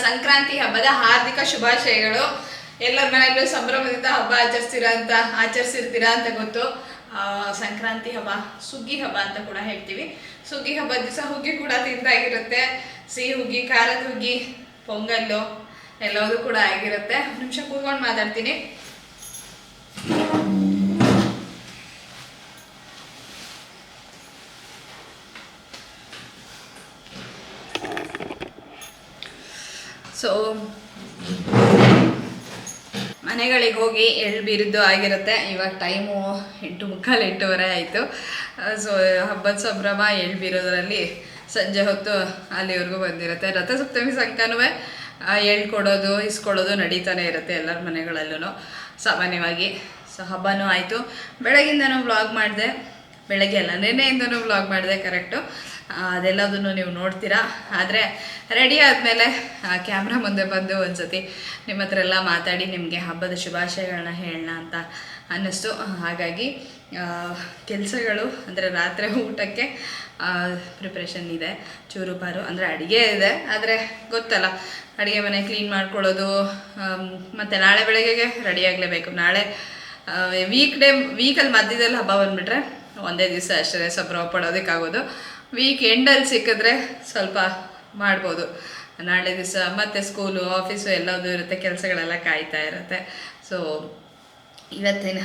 ಸಂಕ್ರಾಂತಿ ಹಬ್ಬದ ಹಾರ್ದಿಕ ಶುಭಾಶಯಗಳು. ಎಲ್ಲರ ಮನೆಯಲ್ಲೂ ಸಂಭ್ರಮದಿಂದ ಹಬ್ಬ ಆಚರಿಸಿರ್ತೀರಾ ಅಂತ ಗೊತ್ತು. ಸಂಕ್ರಾಂತಿ ಹಬ್ಬ ಸುಗ್ಗಿ ಹಬ್ಬ ಅಂತ ಕೂಡ ಹೇಳ್ತೀವಿ. ಸುಗ್ಗಿ ಹಬ್ಬದ ದಿವಸ ಹುಗ್ಗಿ ಕೂಡ ತಿಂದಾಗಿರುತ್ತೆ. ಸಿಹಿ ಹುಗ್ಗಿ, ಖಾರದ ಹುಗ್ಗಿ, ಪೊಂಗಲ್ಲು ಎಲ್ಲವೂ ಕೂಡ ಆಗಿರುತ್ತೆ. ಒಂದು ನಿಮಿಷ ಕೂತ್ಕೊಂಡು ಮಾತಾಡ್ತೀನಿ. ಸೊ ಮನೆಗಳಿಗೆ ಹೋಗಿ ಎಳ್ಬೀರಿದ್ದು ಆಗಿರುತ್ತೆ. ಇವಾಗ ಟೈಮು 8:45, 8:15 ಆಯಿತು. ಸೊ ಹಬ್ಬದ ಸಂಭ್ರಮ ಎಳ್ಬೀರೋದ್ರಲ್ಲಿ ಸಂಜೆ ಹೊತ್ತು ಅಲ್ಲಿವರೆಗೂ ಬಂದಿರುತ್ತೆ. ರಥಸಪ್ತಮಿ ಸಂಕನೂ ಎಳ್ಕೊಡೋದು ಇಸ್ಕೊಡೋದು ನಡೀತಾನೆ ಇರುತ್ತೆ ಎಲ್ಲರ ಮನೆಗಳಲ್ಲೂ ಸಾಮಾನ್ಯವಾಗಿ. ಸೊ ಹಬ್ಬನೂ ಆಯಿತು. ಬೆಳಗ್ಗಿಂದನೂ ವ್ಲಾಗ್ ಮಾಡಿದೆ, ಬೆಳಗ್ಗೆ ಎಲ್ಲ ನೆನ್ನೆಯಿಂದನೂ ವ್ಲಾಗ್ ಮಾಡಿದೆ ಕರೆಕ್ಟು. ಅದೆಲ್ಲದನ್ನು ನೀವು ನೋಡ್ತೀರಾ. ಆದರೆ ರೆಡಿ ಆದಮೇಲೆ ಕ್ಯಾಮ್ರಾ ಮುಂದೆ ಬಂದು ಒಂದು ಸತಿ ನಿಮ್ಮ ಹತ್ರ ಎಲ್ಲ ಮಾತಾಡಿ ನಿಮಗೆ ಹಬ್ಬದ ಶುಭಾಶಯಗಳನ್ನ ಹೇಳೋಣ ಅಂತ ಅನ್ನಿಸ್ತು. ಹಾಗಾಗಿ ಕೆಲಸಗಳು ಅಂದರೆ ರಾತ್ರಿ ಊಟಕ್ಕೆ ಪ್ರಿಪ್ರೇಷನ್ ಇದೆ, ಚೂರು ಪಾರು ಅಂದರೆ ಅಡುಗೆ ಇದೆ. ಆದರೆ ಗೊತ್ತಲ್ಲ, ಅಡುಗೆ ಮನೆ ಕ್ಲೀನ್ ಮಾಡ್ಕೊಳ್ಳೋದು, ಮತ್ತು ನಾಳೆ ಬೆಳಗ್ಗೆಗೆ ರೆಡಿ ಆಗಲೇಬೇಕು. ನಾಳೆ ವೀಕಲ್ಲಿ ಮಧ್ಯದಲ್ಲಿ ಹಬ್ಬ ಬಂದುಬಿಟ್ರೆ ಒಂದೇ ದಿವಸ ಅಷ್ಟೇ ಸಂಭ್ರಮ ಪಡೋದಕ್ಕಾಗೋದು. ವೀಕ್ ಎಂಡಲ್ಲಿ ಸಿಕ್ಕಿದ್ರೆ ಸ್ವಲ್ಪ ಮಾಡ್ಬೋದು. ನಾಳೆ ದಿವಸ ಮತ್ತು ಸ್ಕೂಲು, ಆಫೀಸು ಎಲ್ಲದೂ ಇರುತ್ತೆ, ಕೆಲಸಗಳೆಲ್ಲ ಕಾಯ್ತಾ ಇರುತ್ತೆ. ಸೊ ಇವತ್ತಿನ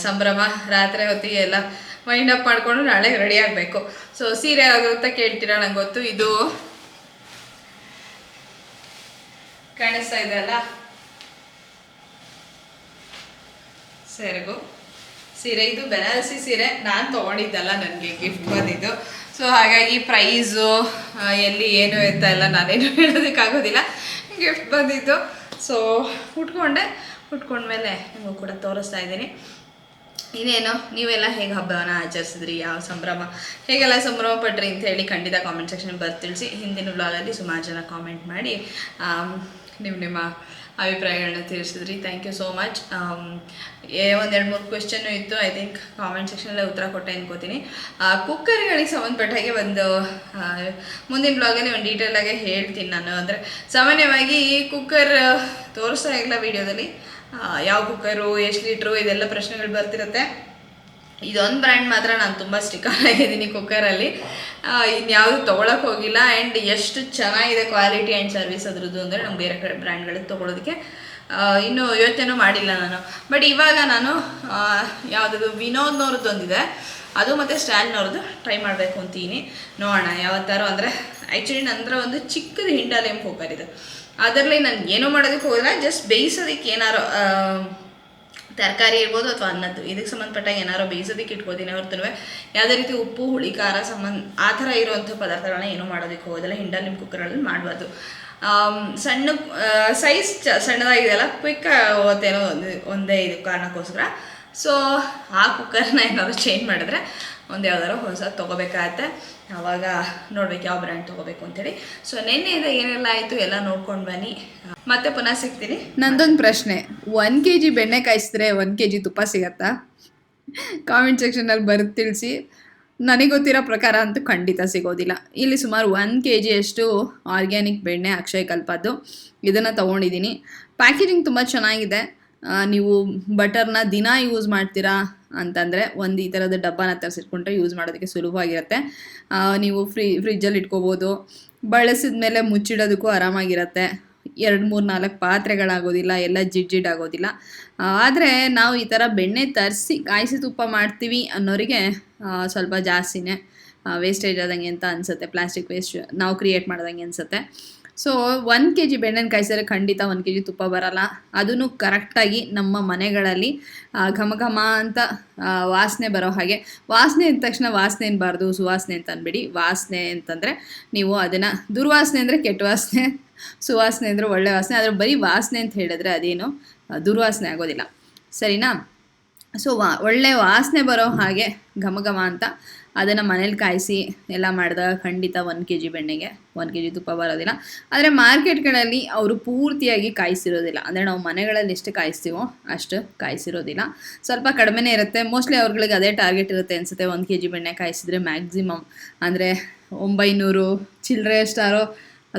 ಸಂಭ್ರಮ ರಾತ್ರಿ ಹೊತ್ತಿಗೆ ಎಲ್ಲ ವೈಂಡ್ ಅಪ್ ಮಾಡಿಕೊಂಡು ನಾಳೆ ರೆಡಿ ಆಗಬೇಕು. ಸೊ ಸೀರೆ ಆಗುತ್ತೆ ಕೇಳ್ತೀರಾ, ನಂಗೆ ಗೊತ್ತು. ಇದು ಕಾಣಿಸ್ತಾ ಇದೆ ಅಲ್ಲ, ಸೆರಗು ಸೀರೆ. ಇದು ಬೆನಾರಸಿ ಸೀರೆ, ನಾನು ತೊಗೊಂಡಿದ್ದಲ್ಲ, ನನಗೆ ಗಿಫ್ಟ್ ಬಂದಿದ್ದು. ಸೊ ಹಾಗಾಗಿ ಪ್ರೈಸು ಎಲ್ಲಿ ಏನು ಇರ್ತಾ ಇಲ್ಲ, ನಾನೇನು ಹೇಳೋದಕ್ಕಾಗೋದಿಲ್ಲ, ಗಿಫ್ಟ್ ಬಂದಿದ್ದು. ಸೊ ಉಟ್ಕೊಂಡ್ಮೇಲೆ ನಿಮಗೂ ಕೂಡ ತೋರಿಸ್ತಾ ಇದ್ದೀನಿ. ಇನ್ನೇನು ನೀವೆಲ್ಲ ಹೇಗೆ ಹಬ್ಬವನ್ನು ಆಚರಿಸಿದ್ರಿ, ಯಾವ ಹೇಗೆಲ್ಲ ಸಂಭ್ರಮ ಪಟ್ರಿ ಅಂತ ಹೇಳಿ ಖಂಡಿತ ಕಾಮೆಂಟ್ ಸೆಕ್ಷನ್ ಬರ್ದು ತಿಳಿಸಿ. ಹಿಂದಿನ ವ್ಲಾಗಲ್ಲಿ ಸುಮಾರು ಜನ ಕಾಮೆಂಟ್ ಮಾಡಿ ನಿಮ್ಮ ಅಭಿಪ್ರಾಯಗಳನ್ನ ತಿಳಿಸಿದ್ರಿ. Thank you so much. ಒಂದು 2-3 ಕ್ವೆಶ್ಚನ್ನು ಇತ್ತು. ಐ ಥಿಂಕ್ ಕಾಮೆಂಟ್ ಸೆಕ್ಷನಲ್ಲೇ ಉತ್ತರ ಕೊಟ್ಟೆ ಅನ್ಕೋತೀನಿ. ಕುಕ್ಕರ್ಗಳಿಗೆ ಸಂಬಂಧಪಟ್ಟ ಹಾಗೆ ಒಂದು ಮುಂದಿನ ಬ್ಲಾಗಲ್ಲಿ ಒಂದು ಡೀಟೇಲಾಗೆ ಹೇಳ್ತೀನಿ ನಾನು. ಅಂದರೆ ಸಾಮಾನ್ಯವಾಗಿ ಈ ಕುಕ್ಕರ್ ತೋರಿಸ್ತಾ ಇಲ್ಲ ವೀಡಿಯೋದಲ್ಲಿ, ಯಾವ ಕುಕ್ಕರು, ಎಷ್ಟು ಲೀಟ್ರು, ಇದೆಲ್ಲ ಪ್ರಶ್ನೆಗಳು ಬರ್ತಿರುತ್ತೆ. ಇದೊಂದು ಬ್ರ್ಯಾಂಡ್ ಮಾತ್ರ ನಾನು ತುಂಬ ಸ್ಟಿಕರ್ ಆಗಿದ್ದೀನಿ ಕುಕ್ಕರಲ್ಲಿ, ಇನ್ಯಾವುದು ತೊಗೊಳಕ್ಕೆ ಹೋಗಿಲ್ಲ. ಆ್ಯಂಡ್ ಎಷ್ಟು ಚೆನ್ನಾಗಿದೆ ಕ್ವಾಲಿಟಿ ಆ್ಯಂಡ್ ಸರ್ವಿಸ್ ಅದ್ರದ್ದು ಅಂದರೆ ನಮ್ಗೆ ಬೇರೆ ಕಡೆ ಬ್ರ್ಯಾಂಡ್ಗಳಿಗೆ ತೊಗೊಳೋದಕ್ಕೆ ಇನ್ನೂ ಯೋಚನೆ ಮಾಡಿಲ್ಲ ನಾನು. ಬಟ್ ಇವಾಗ ನಾನು ಯಾವುದದು ವಿನೋದ್ನವ್ರದ್ದು ಒಂದಿದೆ, ಅದು ಮತ್ತು ಸ್ಟ್ಯಾಲ್ನವ್ರದ್ದು ಟ್ರೈ ಮಾಡಬೇಕು ಅಂತೀನಿ. ನೋಡೋಣ ಯಾವತ್ತಾರು. ಅಂದರೆ ಆ್ಯಕ್ಚುಲಿ ನಂತರ ಒಂದು ಚಿಕ್ಕದು ಹಿಂಡಾಲಿಯಂ ಕುಕ್ಕರ್ ಇದೆ, ಅದರಲ್ಲಿ ನಾನು ಏನೂ ಮಾಡೋದಕ್ಕೆ ಹೋಗಿಲ್ಲ. ಜಸ್ಟ್ ಬೇಯಿಸೋದಕ್ಕೆ ಏನಾರು ತರಕಾರಿ ಇರ್ಬೋದು ಅಥವಾ ಅನ್ನದ್ದು, ಇದಕ್ಕೆ ಸಂಬಂಧಪಟ್ಟಾಗ ಏನಾರು ಬೇಯಿಸೋದಕ್ಕೆ ಇಟ್ಕೋತೀನಿ ಹೊರತು ಯಾವುದೇ ರೀತಿ ಉಪ್ಪು, ಹುಳಿ, ಖಾರ ಆ ಥರ ಇರುವಂಥ ಪದಾರ್ಥಗಳನ್ನ ಏನೂ ಮಾಡೋದಕ್ಕೆ ಹೋಗೋದಿಲ್ಲ. ಹಿಂಡಾಲಿಯಂ ಕುಕ್ಕರಲ್ಲಿ ಮಾಡಬಾರ್ದು. ಸಣ್ಣ ಸೈಜ್ ಸಣ್ಣದಾಗಿದೆಯಲ್ಲ, ಕ್ವಿಕ್ ಓತ್ತೇನೋ ಒಂದೇ ಇದು ಕಾರಣಕ್ಕೋಸ್ಕರ. ಸೊ ಆ ಕುಕ್ಕರ್ನ ಏನಾದರೂ ಚೇಂಜ್ ಮಾಡಿದ್ರೆ ಒಂದು ಯಾವ್ದಾರು ಹೊಸ ತೊಗೋಬೇಕಾಗತ್ತೆ. ಆವಾಗ ನೋಡ್ಬೇಕು ಯಾವ ಬ್ರ್ಯಾಂಡ್ ತೊಗೋಬೇಕು ಅಂತೇಳಿ. ಸೊ ನಿನ್ನೆಯಿಂದ ಏನೆಲ್ಲ ಆಯಿತು ಎಲ್ಲ ನೋಡ್ಕೊಂಡು ಬನ್ನಿ, ಮತ್ತೆ ಪುನಃ ಸಿಗ್ತೀನಿ. ನಂದೊಂದು ಪ್ರಶ್ನೆ, 1 kg ಬೆಣ್ಣೆ ಕಾಯಿಸಿದ್ರೆ 1 kg ತುಪ್ಪ ಸಿಗತ್ತಾ? ಕಾಮೆಂಟ್ ಸೆಕ್ಷನಲ್ಲಿ ಬರೆದು ತಿಳಿಸಿ. ನನಗೆ ಗೊತ್ತಿರೋ ಪ್ರಕಾರ ಅಂತೂ ಖಂಡಿತ ಸಿಗೋದಿಲ್ಲ. ಇಲ್ಲಿ ಸುಮಾರು 1 kg ಅಷ್ಟು ಆರ್ಗ್ಯಾನಿಕ್ ಬೆಣ್ಣೆ ಅಕ್ಷಯಕಲ್ಪದ್ದು ಇದನ್ನು ತೊಗೊಂಡಿದ್ದೀನಿ. ಪ್ಯಾಕೇಜಿಂಗ್ ತುಂಬ ಚೆನ್ನಾಗಿದೆ. ನೀವು ಬಟರ್ನ ದಿನ ಯೂಸ್ ಮಾಡ್ತೀರಾ ಅಂತಂದರೆ ಒಂದು ಈ ಥರದ ಡಬ್ಬನ ತರಿಸಿಟ್ಕೊಂಡ್ರೆ ಯೂಸ್ ಮಾಡೋದಕ್ಕೆ ಸುಲಭವಾಗಿರುತ್ತೆ. ನೀವು ಫ್ರಿಜ್ಜಲ್ಲಿ ಇಟ್ಕೋಬೋದು. ಬಳಸಿದ ಮೇಲೆ ಮುಚ್ಚಿಡೋದಕ್ಕೂ ಆರಾಮಾಗಿರುತ್ತೆ. 2-3-4 ಪಾತ್ರೆಗಳಾಗೋದಿಲ್ಲ, ಎಲ್ಲ ಜಿಡ್ ಆಗೋದಿಲ್ಲ. ಆದರೆ ನಾವು ಈ ಥರ ಬೆಣ್ಣೆ ತರಿಸಿ ಕಾಯಿಸಿ ತುಪ್ಪ ಮಾಡ್ತೀವಿ ಅನ್ನೋರಿಗೆ ಸ್ವಲ್ಪ ಜಾಸ್ತಿನೇ ವೇಸ್ಟೇಜ್ ಆದಂಗೆ ಅಂತ ಅನಿಸುತ್ತೆ. ಪ್ಲಾಸ್ಟಿಕ್ ವೇಸ್ಟ್ ನಾವು ಕ್ರಿಯೇಟ್ ಮಾಡ್ದಂಗೆ ಅನಿಸುತ್ತೆ. ಸೊ 1 kg ಬೆಣ್ಣೆನ ಕಾಯಿಸಿದ್ರೆ ಖಂಡಿತ 1 kg ತುಪ್ಪ ಬರೋಲ್ಲ. ಅದನ್ನು ಕರೆಕ್ಟಾಗಿ ನಮ್ಮ ಮನೆಗಳಲ್ಲಿ ಘಮ ಘಮ ಅಂತ ವಾಸನೆ ಬರೋ ಹಾಗೆ. ವಾಸನೆ ಅಂದ ತಕ್ಷಣ ವಾಸನೆ ಅನ್ನಬಾರ್ದು, ಸುವಾಸನೆ ಅಂತ ಅಂದ್ಬಿಡಿ. ವಾಸನೆ ಅಂತಂದರೆ ನೀವು ಅದನ್ನು, ದುರ್ವಾಸನೆ ಅಂದರೆ ಕೆಟ್ಟ ವಾಸನೆ, ಸುವಾಸನೆ ಅಂದರೆ ಒಳ್ಳೆ ವಾಸನೆ. ಆದರೆ ಬರೀ ವಾಸನೆ ಅಂತ ಹೇಳಿದ್ರೆ ಅದೇನು ದುರ್ವಾಸನೆ ಆಗೋದಿಲ್ಲ, ಸರಿನಾ? ಸೊ ಒಳ್ಳೆ ವಾಸನೆ ಬರೋ ಹಾಗೆ ಘಮ ಘಮ ಅಂತ ಅದನ್ನು ಮನೇಲಿ ಕಾಯಿಸಿ ಎಲ್ಲ ಮಾಡಿದಾಗ ಖಂಡಿತ 1 kg ಬೆಣ್ಣೆಗೆ 1 kg ತುಪ್ಪ ಬರೋದಿಲ್ಲ. ಆದರೆ ಮಾರ್ಕೆಟ್ಗಳಲ್ಲಿ ಅವರು ಪೂರ್ತಿಯಾಗಿ ಕಾಯಿಸಿರೋದಿಲ್ಲ. ಅಂದರೆ ನಾವು ಮನೆಗಳಲ್ಲಿ ಎಷ್ಟು ಕಾಯಿಸ್ತೀವೋ ಅಷ್ಟು ಕಾಯಿಸಿರೋದಿಲ್ಲ, ಸ್ವಲ್ಪ ಕಡಿಮೆನೇ ಇರುತ್ತೆ. ಮೋಸ್ಟ್ಲಿ ಅವ್ರುಗಳಿಗೆ ಅದೇ ಟಾರ್ಗೆಟ್ ಇರುತ್ತೆ ಅನಿಸುತ್ತೆ. 1 kg ಬೆಣ್ಣೆ ಕಾಯಿಸಿದ್ರೆ ಮ್ಯಾಕ್ಸಿಮಮ್ ಅಂದರೆ 900 ಚಿಲ್ಲರೆ ಎಷ್ಟಾರೋ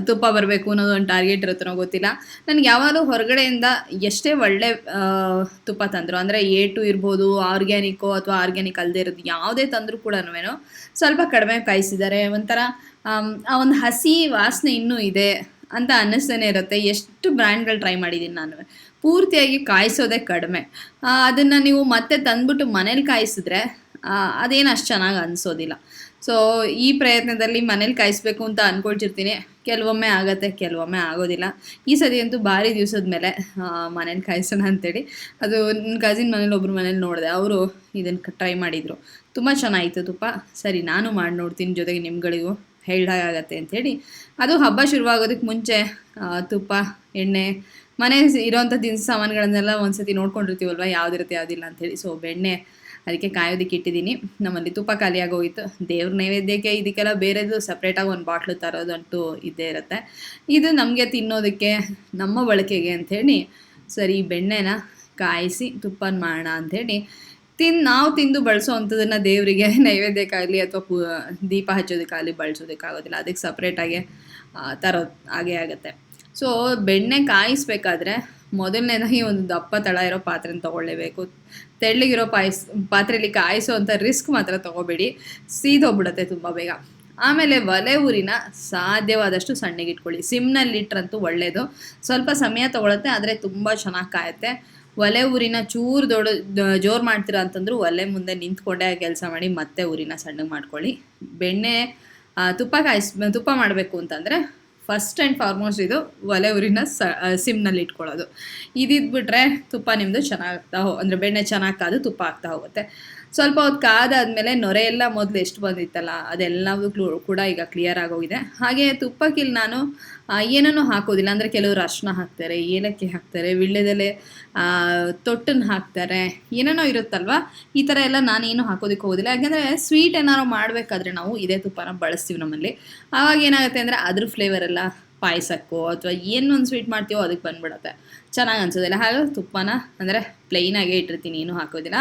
ತುಪ್ಪ ಬರಬೇಕು ಅನ್ನೋದು ಒಂದು ಟಾರ್ಗೆಟ್ ಇರುತ್ತೋ ಗೊತ್ತಿಲ್ಲ. ನನಗೆ ಯಾವಾಗಲೂ ಹೊರಗಡೆಯಿಂದ ಎಷ್ಟೇ ಒಳ್ಳೆ ತುಪ್ಪ ತಂದರು, ಅಂದರೆ A2 ಇರ್ಬೋದು, ಆರ್ಗ್ಯಾನಿಕ್ಕೋ ಅಥವಾ ಆರ್ಗ್ಯಾನಿಕ್ ಅಲ್ಲದೆ ಇರೋದು ಯಾವುದೇ ತಂದರೂ ಕೂಡ ಸ್ವಲ್ಪ ಕಡಿಮೆ ಕಾಯಿಸಿದ್ದಾರೆ. ಒಂಥರ ಆ ಒಂದು ಹಸಿ ವಾಸನೆ ಇನ್ನೂ ಇದೆ ಅಂತ ಅನ್ನಿಸ್ತೇನೆ ಇರುತ್ತೆ. ಎಷ್ಟು ಬ್ರ್ಯಾಂಡ್ಗಳು ಟ್ರೈ ಮಾಡಿದ್ದೀನಿ ನಾನು, ಪೂರ್ತಿಯಾಗಿ ಕಾಯಿಸೋದೇ ಕಡಿಮೆ. ಅದನ್ನು ನೀವು ಮತ್ತೆ ತಂದ್ಬಿಟ್ಟು ಮನೇಲಿ ಕಾಯಿಸಿದ್ರೆ ಅದೇನು ಅಷ್ಟು ಚೆನ್ನಾಗಿ ಅನಿಸೋದಿಲ್ಲ. ಸೊ ಈ ಪ್ರಯತ್ನದಲ್ಲಿ ಮನೇಲಿ ಕಾಯಿಸ್ಬೇಕು ಅಂತ ಅಂದ್ಕೊಳ್ತಿರ್ತೀನಿ. ಕೆಲವೊಮ್ಮೆ ಆಗುತ್ತೆ, ಕೆಲವೊಮ್ಮೆ ಆಗೋದಿಲ್ಲ. ಈ ಸತಿ ಅಂತೂ ಭಾರಿ ದಿವಸದ ಮೇಲೆ ಮನೇಲಿ ಕಾಯಿಸೋಣ ಅಂತೇಳಿ ಅದು ನನ್ನ ಕಸಿನ್ ಮನೇಲಿ ಒಬ್ಬರು ಮನೇಲಿ ನೋಡಿದೆ, ಅವರು ಇದನ್ನು ಟ್ರೈ ಮಾಡಿದರು. ತುಂಬ ಚೆನ್ನಾಗಿತ್ತು ತುಪ್ಪ. ಸರಿ ನಾನು ಮಾಡಿ ನೋಡ್ತೀನಿ, ಜೊತೆಗೆ ನಿಮ್ಗಳಿಗೂ ಹೇಳ್ದಾಗತ್ತೆ ಅಂಥೇಳಿ. ಅದು ಹಬ್ಬ ಶುರುವಾಗೋದಕ್ಕೆ ಮುಂಚೆ ತುಪ್ಪ, ಎಣ್ಣೆ, ಮನೆ ಇರೋವಂಥ ದಿನಸಿ ಸಾಮಾನುಗಳನ್ನೆಲ್ಲ ಒಂದು ಸತಿ ನೋಡ್ಕೊಂಡಿರ್ತೀವಲ್ವ, ಯಾವುದಿರುತ್ತೆ ಯಾವುದಿಲ್ಲ ಅಂಥೇಳಿ. ಸೊ ಬೆಣ್ಣೆ ಅದಕ್ಕೆ ಕಾಯೋದಕ್ಕೆ ಇಟ್ಟಿದ್ದೀನಿ. ನಮ್ಮಲ್ಲಿ ತುಪ್ಪ ಖಾಲಿಯಾಗೋಗಿತ್ತು. ದೇವ್ರ ನೈವೇದ್ಯಕ್ಕೆ ಇದಕ್ಕೆಲ್ಲ ಬೇರೆದು ಸಪ್ರೇಟಾಗಿ ಒಂದು ಬಾಟ್ಲು ತರೋದಂತೂ ಇದ್ದೇ ಇರುತ್ತೆ. ಇದು ನಮಗೆ ತಿನ್ನೋದಕ್ಕೆ, ನಮ್ಮ ಬಳಕೆಗೆ ಅಂಥೇಳಿ ಸರಿ ಬೆಣ್ಣೆನ ಕಾಯಿಸಿ ತುಪ್ಪನ ಮಾಡೋಣ ಅಂಥೇಳಿ ನಾವು ತಿಂದು ಬಳಸೋ ಅಂಥದ್ದನ್ನು ದೇವರಿಗೆ ನೈವೇದ್ಯಕ್ಕಾಗಲಿ ಅಥವಾ ದೀಪ ಹಚ್ಚೋದಕ್ಕಾಗಲಿ ಬಳಸೋದಕ್ಕಾಗೋದಿಲ್ಲ. ಅದಕ್ಕೆ ಸಪ್ರೇಟಾಗಿ ತರೋದು ಹಾಗೇ ಆಗುತ್ತೆ. ಸೊ ಬೆಣ್ಣೆ ಕಾಯಿಸ್ಬೇಕಾದ್ರೆ ಮೊದಲನೇದಾಗಿ ಒಂದು ದಪ್ಪ ತಳ ಇರೋ ಪಾತ್ರೆನ ತೊಗೊಳ್ಳೇಬೇಕು. ತೆಳ್ಳಗಿರೋ ಪಾತ್ರೆಯಲ್ಲಿ ಕಾಯಿಸೋ ಅಂಥ ರಿಸ್ಕ್ ಮಾತ್ರ ತೊಗೋಬೇಡಿ, ಸೀದೋಗ್ಬಿಡುತ್ತೆ ತುಂಬ ಬೇಗ. ಆಮೇಲೆ ಒಲೆ ಊರಿನ ಸಾಧ್ಯವಾದಷ್ಟು ಸಣ್ಣಗಿಟ್ಕೊಳ್ಳಿ. ಸಿಮ್ನಲ್ಲಿಟ್ರಂತೂ ಒಳ್ಳೆಯದು. ಸ್ವಲ್ಪ ಸಮಯ ತೊಗೊಳುತ್ತೆ, ಆದರೆ ತುಂಬ ಚೆನ್ನಾಗಿ ಕಾಯುತ್ತೆ. ಒಲೆ ಊರಿನ ಚೂರು ಜೋರು ಮಾಡ್ತೀರಾ ಅಂತಂದ್ರೂ ಒಲೆ ಮುಂದೆ ನಿಂತ್ಕೊಂಡೇ ಕೆಲಸ ಮಾಡಿ, ಮತ್ತೆ ಊರಿನ ಸಣ್ಣಗೆ ಮಾಡ್ಕೊಳ್ಳಿ. ಬೆಣ್ಣೆ ತುಪ್ಪ ಮಾಡಬೇಕು ಅಂತಂದರೆ ಫಸ್ಟ್ ಆ್ಯಂಡ್ ಫಾರ್ಮೋಸ್ಟ್ ಇದು ಒಲೆ ಊರಿನ ಸಿಮ್ನಲ್ಲಿ ಇಟ್ಕೊಳ್ಳೋದು. ಇದಿದ್ಬಿಟ್ರೆ ತುಪ್ಪ ನಿಮ್ಮದು ಚೆನ್ನಾಗ್ತಾ ಅಂದರೆ ಬೆಣ್ಣೆ ಚೆನ್ನಾಗಿ ಕಾದು ತುಪ್ಪ ಆಗ್ತಾ ಹೋಗುತ್ತೆ. ಸ್ವಲ್ಪ ಹೊತ್ತು ಕಾದಾದಮೇಲೆ ನೊರೆ ಎಲ್ಲ ಮೊದಲು ಎಷ್ಟು ಬಂದಿತ್ತಲ್ಲ ಅದೆಲ್ಲವೂ ಕೂಡ ಈಗ ಕ್ಲಿಯರ್ ಆಗೋಗಿದೆ. ಹಾಗೆ ತುಪ್ಪಕ್ಕೆ ನಾನು ಏನನ್ನೂ ಹಾಕೋದಿಲ್ಲ. ಅಂದರೆ ಕೆಲವರು ಅರಿಶಿನ ಹಾಕ್ತಾರೆ, ಏಲಕ್ಕಿ ಹಾಕ್ತಾರೆ, ವೀಳ್ಯದೆಲೆ ತೊಟ್ಟನ್ನು ಹಾಕ್ತಾರೆ, ಏನೇನೋ ಇರುತ್ತಲ್ವ. ಈ ಥರ ಎಲ್ಲ ನಾನೇನು ಹಾಕೋದಕ್ಕೆ ಹೋಗೋದಿಲ್ಲ. ಯಾಕೆಂದರೆ ಸ್ವೀಟ್ ಏನಾದ್ರು ಮಾಡಬೇಕಾದ್ರೆ ನಾವು ಇದೇ ತುಪ್ಪನ ಬಳಸ್ತೀವಿ ನಮ್ಮಲ್ಲಿ. ಆವಾಗ ಏನಾಗುತ್ತೆ ಅಂದರೆ ಅದ್ರ ಫ್ಲೇವರೆಲ್ಲ ಪಾಯಸಕ್ಕೋ ಅಥವಾ ಏನೊಂದು ಸ್ವೀಟ್ ಮಾಡ್ತೀವೋ ಅದಕ್ಕೆ ಬಂದ್ಬಿಡುತ್ತೆ, ಚೆನ್ನಾಗಿ ಅನ್ಸೋದಿಲ್ಲ. ಹಾಗಾಗಿ ತುಪ್ಪನ ಅಂದರೆ ಪ್ಲೈನಾಗೇ ಇಟ್ಟಿರ್ತೀನಿ, ಏನೂ ಹಾಕೋದಿಲ್ಲ.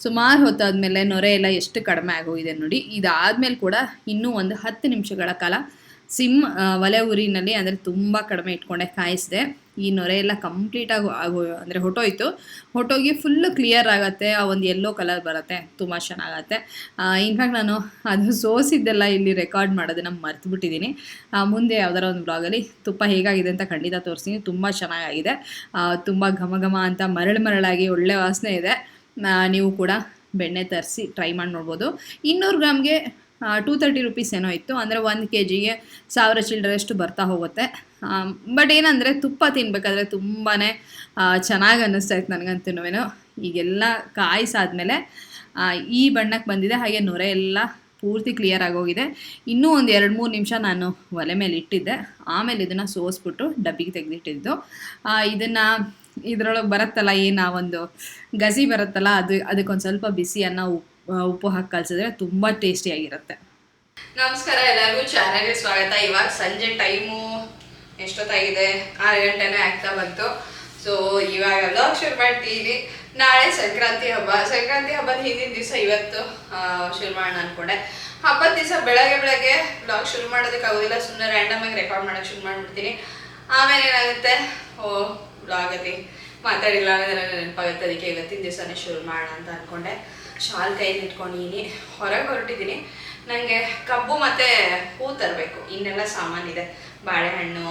ಸುಮಾರು ಹೊತ್ತಾದಮೇಲೆ ನೊರೆ ಎಲ್ಲ ಎಷ್ಟು ಕಡಿಮೆ ಆಗೋಗಿದೆ ನೋಡಿ. ಇದಾದಮೇಲೆ ಕೂಡ ಇನ್ನೂ ಒಂದು 10 ನಿಮಿಷಗಳ ಕಾಲ ಒಲೆ ಊರಿನಲ್ಲಿ ಅಂದರೆ ತುಂಬ ಕಡಿಮೆ ಇಟ್ಕೊಂಡೆ ಕಾಯಿಸಿದೆ. ಈ ನೊರೆ ಎಲ್ಲ ಕಂಪ್ಲೀಟಾಗಿ ಅಂದರೆ ಹೊಟ್ಟೋಗಿ ಫುಲ್ಲು ಕ್ಲಿಯರ್ ಆಗುತ್ತೆ. ಆ ಒಂದು ಯೆಲ್ಲೋ ಕಲರ್ ಬರುತ್ತೆ, ತುಂಬ ಚೆನ್ನಾಗತ್ತೆ. ಇನ್ಫ್ಯಾಕ್ಟ್ ನಾನು ಅದು ಸೋಸಿದ್ದೆಲ್ಲ ಇಲ್ಲಿ ರೆಕಾರ್ಡ್ ಮಾಡೋದನ್ನು ಮರ್ತುಬಿಟ್ಟಿದ್ದೀನಿ. ಮುಂದೆ ಯಾವ್ದಾರ ಒಂದು ಬ್ಲಾಗಲ್ಲಿ ತುಪ್ಪ ಹೇಗಾಗಿದೆ ಅಂತ ಖಂಡಿತ ತೋರಿಸ್ತೀನಿ. ತುಂಬ ಚೆನ್ನಾಗಿದೆ, ತುಂಬ ಘಮ ಅಂತ ಮರಳಾಗಿ ಒಳ್ಳೆ ವಾಸನೆ ಇದೆ. ನೀವು ಕೂಡ ಬೆಣ್ಣೆ ತರಿಸಿ ಟ್ರೈ ಮಾಡಿ ನೋಡ್ಬೋದು. 200 ಗ್ರಾಮ್ಗೆ 230 ರುಪೀಸ್ ಏನೋ ಇತ್ತು. ಅಂದರೆ 1 kgಗೆ 1000 ಚಿಲ್ಲರೆಷ್ಟು ಬರ್ತಾ ಹೋಗುತ್ತೆ. ಬಟ್ ಏನಂದರೆ ತುಪ್ಪ ತಿನ್ನಬೇಕಾದ್ರೆ ತುಂಬಾ ಚೆನ್ನಾಗಿ ಅನ್ನಿಸ್ತಾ ಇತ್ತು ನನಗಂತೂ. ಈಗೆಲ್ಲ ಕಾಯಿಸಾದ್ಮೇಲೆ ಈ ಬಣ್ಣಕ್ಕೆ ಬಂದಿದೆ. ಹಾಗೆ ನೊರೆ ಎಲ್ಲ ಪೂರ್ತಿ ಕ್ಲಿಯರ್ ಆಗೋಗಿದೆ. ಇನ್ನೂ ಒಂದು 2-3 ನಿಮಿಷ ನಾನು ಒಲೆ ಮೇಲೆ ಇಟ್ಟಿದ್ದೆ. ಆಮೇಲೆ ಇದನ್ನು ಸೋಸ್ಬಿಟ್ಟು ಡಬ್ಬಿಗೆ ತೆಗೆದಿಟ್ಟಿದ್ದು. ಇದರೊಳಗೆ ಬರುತ್ತಲ್ಲ ಒಂದು ಗಸಿ ಬರುತ್ತಲ್ಲ, ಅದಕ್ಕೊಂದು ಸ್ವಲ್ಪ ಬಿಸಿ ಅನ್ನ ಉಪ್ಪು ಹಾಕಿ ಕಲಿಸಿದ್ರೆ ತುಂಬ ಟೇಸ್ಟಿಯಾಗಿರುತ್ತೆ. ನಮಸ್ಕಾರ ಎಲ್ಲರಿಗೂ, ಚಾನಲ್ಗೆ ಸ್ವಾಗತ. ಇವಾಗ ಸಂಜೆ ಟೈಮು ಎಷ್ಟೊತ್ತಾಗಿದೆ, 6 ಗಂಟೆನೇ ಆಗ್ತಾ ಬಂತು. ಸೊ ಇವಾಗ ವ್ಲಾಗ್ ಶುರು ಮಾಡ್ತೀನಿ. ನಾಳೆ ಸಂಕ್ರಾಂತಿ ಹಬ್ಬದ ಹಿಂದಿನ ದಿವಸ ಇವತ್ತು ಶುರು ಮಾಡೋಣ ಅಂದ್ಕೊಂಡೆ. ಹಬ್ಬದ ದಿವಸ ಬೆಳಗ್ಗೆ ವ್ಲಾಗ್ ಶುರು ಮಾಡೋದಕ್ಕಾಗೋದಿಲ್ಲ, ಸುಮ್ಮನೆ ರ್ಯಾಂಡಮಾಗಿ ರೆಕಾರ್ಡ್ ಮಾಡೋಕ್ಕೆ ಶುರು ಮಾಡಿಬಿಡ್ತೀನಿ. ಆಮೇಲೆ ಏನಾಗುತ್ತೆ, ವ್ಲಾಗಲ್ಲಿ ಮಾತಾಡಿಲ್ಲ ಅಂದರೆ ನೆನಪಾಗುತ್ತೆ. ಅದಕ್ಕೆ ಇವತ್ತಿನ ದಿವಸನೇ ಶುರು ಮಾಡೋಣ ಅಂತ ಅಂದ್ಕೊಂಡೆ. ಶಾಲ್ ಕೈಯಲ್ಲಿ ಇಟ್ಕೊಂಡಿದ್ದೀನಿ, ಹೊರಗೆ ಹೊರಟಿದ್ದೀನಿ. ನನಗೆ ಕಬ್ಬು ಮತ್ತು ಹೂ ತರಬೇಕು. ಇನ್ನೆಲ್ಲ ಸಾಮಾನಿದೆ, ಬಾಳೆಹಣ್ಣು,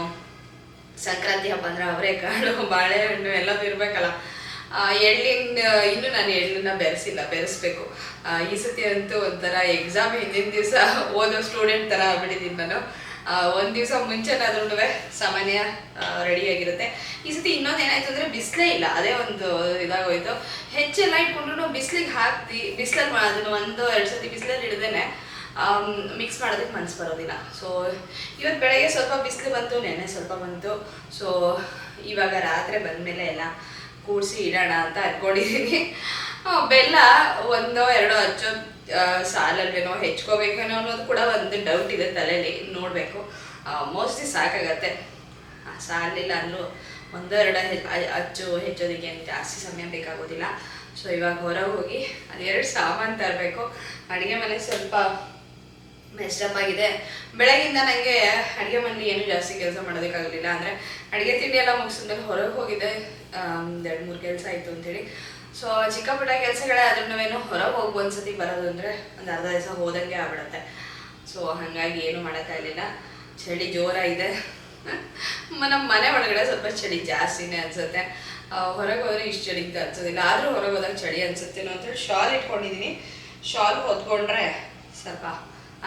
ಸಂಕ್ರಾಂತಿ ಹಬ್ಬ ಅಂದರೆ ಅವರೆಕಾಳು, ಬಾಳೆಹಣ್ಣು ಎಲ್ಲದೂ ಇರಬೇಕಲ್ಲ. ಇನ್ನೂ ನಾನು ಎಳ್ಳನ್ನ ಬೆರೆಸ್ಬೇಕು. ಈ ಸತಿ ಅಂತೂ ಒಂಥರ ಎಕ್ಸಾಮ್ ಹಿಂದಿನ ದಿವಸ ಓದೋ ಸ್ಟೂಡೆಂಟ್ ಥರ ಆಗ್ಬಿಟ್ಟಿದ್ದೀನಿ ನಾನು. ಒಂದು ದಿವಸ ಮುಂಚೆನಾದ್ರೂ ಸಾಮಾನ್ಯ ರೆಡಿಯಾಗಿರುತ್ತೆ. ಈ ಸತಿ ಇನ್ನೊಂದು ಏನಾಯ್ತು ಅಂದರೆ ಬಿಸಿಲೇ ಇಲ್ಲ, ಅದೇ ಒಂದು ಇದಾಗೋಯ್ತು. ಹೆಚ್ಚೆಲ್ಲ ಇಟ್ಕೊಂಡ್ರು ಬಿಸಿಲಿಗೆ ಬಿಸಿಲಲ್ಲಿ ಅದನ್ನು 1-2 ಸತಿ ಬಿಸಿಲಲ್ಲಿ ಹಿಡ್ದೇನೆ ಮಿಕ್ಸ್ ಮಾಡೋದಕ್ಕೆ ಮನಸ್ಸು ಬರೋದಿಲ್ಲ. ಸೊ ಇವತ್ತು ಬೆಳಗ್ಗೆ ಸ್ವಲ್ಪ ಬಿಸಿಲು ಬಂತು, ನೆನ್ನೆ ಸ್ವಲ್ಪ ಬಂತು. ಸೊ ಇವಾಗ ರಾತ್ರಿ ಬಂದಮೇಲೆ ಎಲ್ಲ ಕೂಡಿಸಿ ಇಡೋಣ ಅಂತ ಅಂದ್ಕೊಂಡಿದ್ದೀನಿ. ಬೆಲ್ಲ 1-2 ಹಚ್ಚೋ ಸಾಲಲ್ವೇನೋ ಹೆಚ್ಕೋಬೇಕೇನೋ ಅನ್ನೋದು ಕೂಡ ಒಂದು ಡೌಟ್ ಇದೆ ತಲೆಯಲ್ಲಿ, ನೋಡಬೇಕು. ಮೋಸ್ಟ್ಲಿ ಸಾಕಾಗತ್ತೆ. ಸಾಲಿಲ್ಲ ಅಂದರೂ 1-2 ಹೆಚ್ಚೋದಕ್ಕೆ ಜಾಸ್ತಿ ಸಮಯ ಬೇಕಾಗೋದಿಲ್ಲ. ಸೊ ಇವಾಗ ಹೊರಗೆ ಹೋಗಿ 2 ಸಾಮಾನು ತರಬೇಕು. ಅಡುಗೆ ಮನೆ ಸ್ವಲ್ಪ ಮೆಸ್ಟಪ್ ಆಗಿದೆ. ಬೆಳಗಿಂದ ನನಗೆ ಅಡುಗೆ ಮನೇಲಿ ಏನು ಜಾಸ್ತಿ ಕೆಲಸ ಮಾಡೋದಕ್ಕಾಗಲಿಲ್ಲ. ಅಂದರೆ ಅಡುಗೆ ತಿಂಡಿ ಎಲ್ಲ ಮುಗಿಸಿದ್ಮೇಲೆ ಹೊರಗೆ ಹೋಗಿದೆ, 2-3 ಕೆಲಸ ಆಯಿತು ಅಂತೇಳಿ. ಸೊ ಚಿಕ್ಕ ಪುಟ್ಟ ಕೆಲಸಗಳೇ ಆದ್ರೂ ಹೊರಗೆ ಹೋಗಿ ಒಂದ್ಸತಿ ಬರೋದು ಅಂದರೆ ಒಂದು ಅರ್ಧ ದಿವಸ ಹೋದಂಗೆ ಆಗ್ಬಿಡುತ್ತೆ. ಸೊ ಹಾಗಾಗಿ ಏನು ಮಾಡೋಕ್ಕಾಗಲಿಲ್ಲ. ಚಳಿ ಜೋರಾಗಿದೆ. ನಮ್ಮ ಮನೆ ಒಳಗಡೆ ಸ್ವಲ್ಪ ಚಳಿ ಜಾಸ್ತಿನೇ ಅನಿಸುತ್ತೆ. ಹೊರಗೆ ಹೋದರೆ ಇಷ್ಟು ಚಳಿ ಅಂತ ಅನ್ಸೋದಿಲ್ಲ, ಆದರೂ ಹೊರಗೆ ಹೋದಾಗ ಚಳಿ ಅನಿಸುತ್ತೇನೋ ಅಂತೇಳಿ ಶಾಲ್ ಇಟ್ಕೊಂಡಿದ್ದೀನಿ. ಶಾಲ್ ಹೊತ್ಕೊಂಡ್ರೆ ಸ್ವಲ್ಪ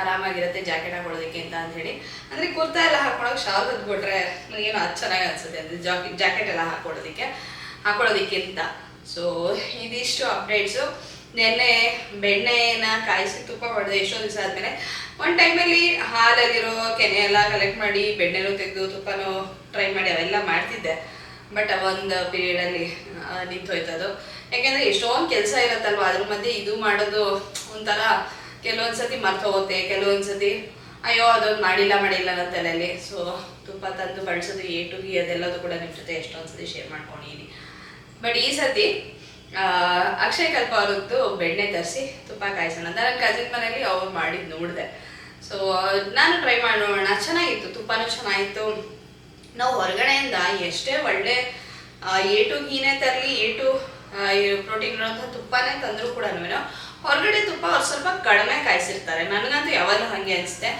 ಆರಾಮಾಗಿರುತ್ತೆ ಜಾಕೆಟ್ ಹಾಕೊಳ್ಳೋದಕ್ಕೆ ಅಂತ ಹೇಳಿ. ಅಂದರೆ ಕುರ್ತಾ ಎಲ್ಲ ಹಾಕೊಳ್ಳೋಕೆ ಶಾಲ್ ಹೊತ್ಕೊಟ್ರೆ ನನಗೇನು ಅದು ಚೆನ್ನಾಗಿ ಅನಿಸುತ್ತೆ, ಅಂದರೆ ಜಾಕೆಟ್ ಎಲ್ಲ ಹಾಕೊಳ್ಳೋದಕ್ಕಿಂತ. ಸೊ ಇದಿಷ್ಟು ಅಪ್ಡೇಟ್ಸು. ನೆನ್ನೆ ಬೆಣ್ಣೆನ ಕಾಯಿಸಿ ತುಪ್ಪ ಮಾಡಿದೆ ಎಷ್ಟೋ ದಿವಸ ಆದಮೇಲೆ. ಒಂದು ಟೈಮಲ್ಲಿ ಹಾಲಲ್ಲಿರೋ ಕೆನೆ ಎಲ್ಲ ಕಲೆಕ್ಟ್ ಮಾಡಿ ಬೆಣ್ಣೆನೂ ತೆಗೆದು ತುಪ್ಪನೂ ಟ್ರೈ ಮಾಡಿ ಅವೆಲ್ಲ ಮಾಡ್ತಿದ್ದೆ. ಬಟ್ ಒಂದು ಪೀರಿಯಡಲ್ಲಿ ನಿಂತೋಯ್ತದು. ಯಾಕೆಂದರೆ ಎಷ್ಟೊಂದು ಕೆಲಸ ಇರುತ್ತಲ್ವ, ಅದ್ರ ಮಧ್ಯೆ ಇದು ಮಾಡೋದು ಒಂಥರ ಕೆಲವೊಂದು ಸತಿ ಮರ್ತು ಹೋಗುತ್ತೆ, ಕೆಲವೊಂದು ಸತಿ ಅಯ್ಯೋ ಅದೊಂದು ಮಾಡಿಲ್ಲ ನನ್ನ ತಲೆಯಲ್ಲಿ. ಸೊ ತುಪ್ಪ ತಂದು ಬಳಸೋದು ಏಟುಗಿ ಅದೆಲ್ಲದು ಕೂಡ ನಿಮ್ಮ ಜೊತೆ ಎಷ್ಟೊಂದು ಸತಿ ಶೇರ್ ಮಾಡ್ಕೊಂಡಿದ್ದೀನಿ. ಬಟ್ ಈ ಸತಿ ಅಕ್ಷಯ ಕಲ್ಪ ಅವ್ರದ್ದು ಬೆಣ್ಣೆ ತರಿಸಿ ತುಪ್ಪ ಕಾಯಿಸೋಣ ಅಂತ ನನ್ನ ಕಸಿನ್ ಮನೇಲಿ ಅವ್ರು ಮಾಡಿದ್ದು ನೋಡಿದೆ. ಸೊ ನಾನು ಟ್ರೈ ಮಾಡಿ ನೋಡೋಣ, ಚೆನ್ನಾಗಿತ್ತು, ತುಪ್ಪನೂ ಚೆನ್ನಾಗಿತ್ತು. ನಾವು ಹೊರಗಡೆಯಿಂದ ಎಷ್ಟೇ ಒಳ್ಳೆ ಏಟುಗಿನೇ ತರಲಿ, ಪ್ರೋಟೀನ್ ಇರೋಂಥ ತುಪ್ಪನೇ ತಂದರೂ ಕೂಡ ಹೊರಗಡೆ ತುಪ್ಪ ಅವ್ರು ಸ್ವಲ್ಪ ಕಡಿಮೆ ಕಾಯಿಸಿರ್ತಾರೆ. ನನಗಂತೂ ಯಾವಾಗಲೂ ಹಾಗೆ ಅನಿಸುತ್ತೆ.